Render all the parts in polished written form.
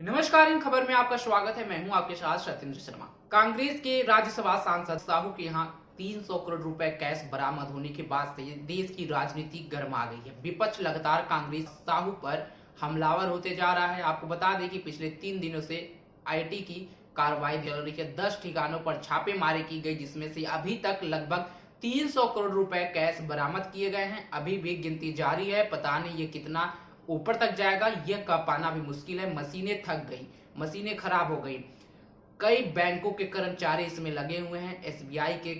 नमस्कार, इन खबर में आपका स्वागत है। मैं हूं आपके साथ सत्येंद्र शर्मा। कांग्रेस के राज्यसभा सांसद साहू के यहां 300 करोड़ रुपए कैश बरामद होने के बाद से देश की राजनीति गर्म आ गई है। विपक्ष लगातार कांग्रेस साहू पर हमलावर होते जा रहा है। आपको बता दें कि पिछले 3 दिनों से आईटी की कार्रवाई चल रही है। 10 ठिकानों पर छापेमारी की गई, जिसमें से अभी तक लगभग 300 करोड़ रुपए कैश बरामद किए गए हैं। अभी भी गिनती जारी है। पता नहीं ये कितना ऊपर तक जाएगा, यह कह पाना भी मुश्किल है। मशीनें थक गई, मशीनें खराब हो गई। कई बैंकों के कर्मचारी इसमें लगे हुए हैं। एसबीआई के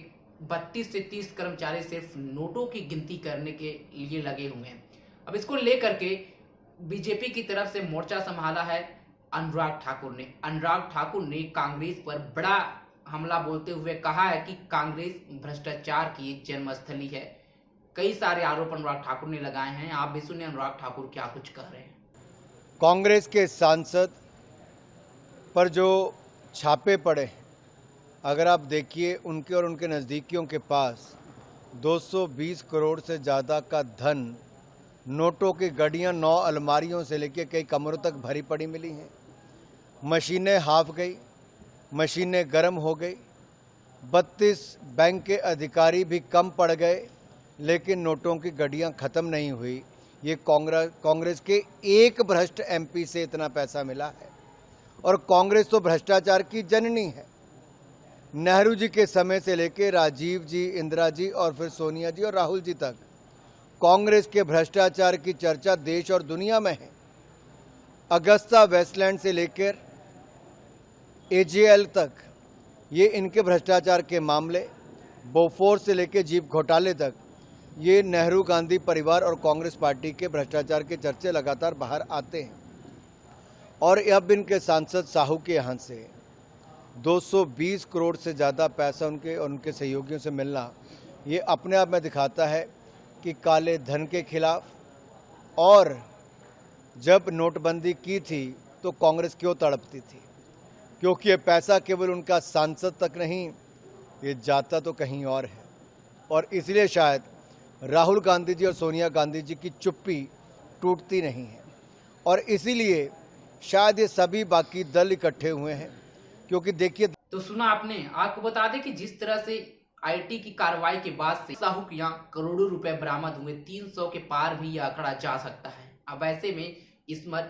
32 से 30 कर्मचारी सिर्फ नोटों की गिनती करने के लिए लगे हुए हैं। अब इसको लेकर के बीजेपी की तरफ से मोर्चा संभाला है अनुराग ठाकुर ने। अनुराग ठाकुर ने कांग्रेस पर बड़ा हमला बोलते हुए कहा है कि कांग्रेस भ्रष्टाचार की जन्मस्थली है। कई सारे आरोप अनुराग ठाकुर ने लगाए हैं। आप भी सुनिए अनुराग ठाकुर क्या कुछ कह रहे हैं। कांग्रेस के सांसद पर जो छापे पड़े, अगर आप देखिए उनके और उनके नज़दीकियों के पास 220 करोड़ से ज़्यादा का धन, नोटों की गड्डियाँ 9 अलमारियों से लेकर कई कमरों तक भरी पड़ी मिली हैं। मशीनें हाफ गई, मशीनें गर्म हो गई। 32 बैंक के अधिकारी भी कम पड़ गए, लेकिन नोटों की गड्डियाँ ख़त्म नहीं हुई। ये कांग्रेस के एक भ्रष्ट एमपी से इतना पैसा मिला है। और कांग्रेस तो भ्रष्टाचार की जननी है। नेहरू जी के समय से लेकर राजीव जी, इंदिरा जी और फिर सोनिया जी और राहुल जी तक कांग्रेस के भ्रष्टाचार की चर्चा देश और दुनिया में है। अगस्ता वेस्टलैंड से लेकर एजेएल तक ये इनके भ्रष्टाचार के मामले, बोफोर्स से लेकर जीप घोटाले तक ये नेहरू गांधी परिवार और कांग्रेस पार्टी के भ्रष्टाचार के चर्चे लगातार बाहर आते हैं। और अब इनके सांसद साहू के यहाँ से 220 करोड़ से ज़्यादा पैसा उनके और उनके सहयोगियों से मिलना, ये अपने आप में दिखाता है कि काले धन के खिलाफ, और जब नोटबंदी की थी तो कांग्रेस क्यों तड़पती थी, क्योंकि ये पैसा केवल उनका सांसद तक नहीं, ये जाता तो कहीं और है। और इसलिए शायद राहुल गांधी जी और सोनिया गांधी जी की चुप्पी टूटती नहीं है। और इसीलिए शायद ये सभी बाकी दल इकट्ठे हुए हैं, क्योंकि देखिए। तो सुना आपने। आपको बता दें कि जिस तरह से आईटी की कार्रवाई के बाद से साहू के यहाँ करोड़ों रुपए बरामद हुए, 300 के पार भी यह आंकड़ा जा सकता है। अब ऐसे में इसमें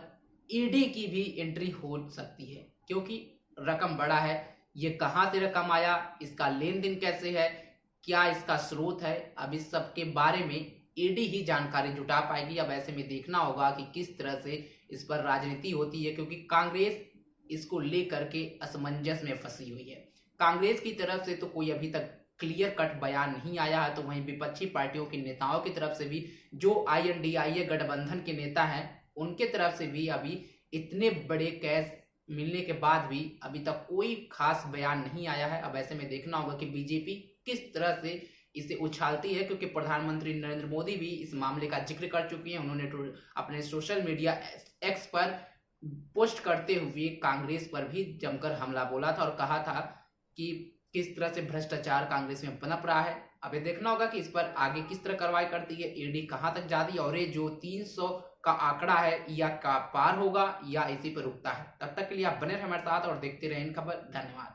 ईडी की भी एंट्री हो सकती है, क्योंकि रकम बड़ा है। ये कहाँ से रकम आया, इसका लेन देन कैसे है, क्या इसका स्रोत है, अब इस सब के बारे में ईडी ही जानकारी जुटा पाएगी। अब ऐसे में देखना होगा कि किस तरह से इस पर राजनीति होती है, क्योंकि कांग्रेस इसको लेकर के असमंजस में फंसी हुई है। कांग्रेस की तरफ से तो कोई अभी तक क्लियर कट बयान नहीं आया है, तो वहीं विपक्षी पार्टियों के नेताओं की तरफ से भी, जो INDIA गठबंधन के नेता हैं, उनके तरफ से भी अभी इतने बड़े कैश मिलने के बाद भी अभी तक कोई खास बयान नहीं आया है। अब ऐसे में देखना होगा कि बीजेपी किस तरह से इसे उछालती है, क्योंकि प्रधानमंत्री नरेंद्र मोदी भी इस मामले का जिक्र कर चुके हैं। उन्होंने अपने सोशल मीडिया एक्स पर पोस्ट करते हुए कांग्रेस पर भी जमकर हमला बोला था और कहा था कि किस तरह से भ्रष्टाचार कांग्रेस में पनप रहा है। अब ये देखना होगा कि इस पर आगे किस तरह कार्रवाई करती है, ईडी कहां तक जाती है, और ये जो 300 का आंकड़ा है या का पार होगा या इसी पर रुकता है। तब तक के लिए आप बने रहे हमारे साथ और देखते रहें इन खबर। धन्यवाद।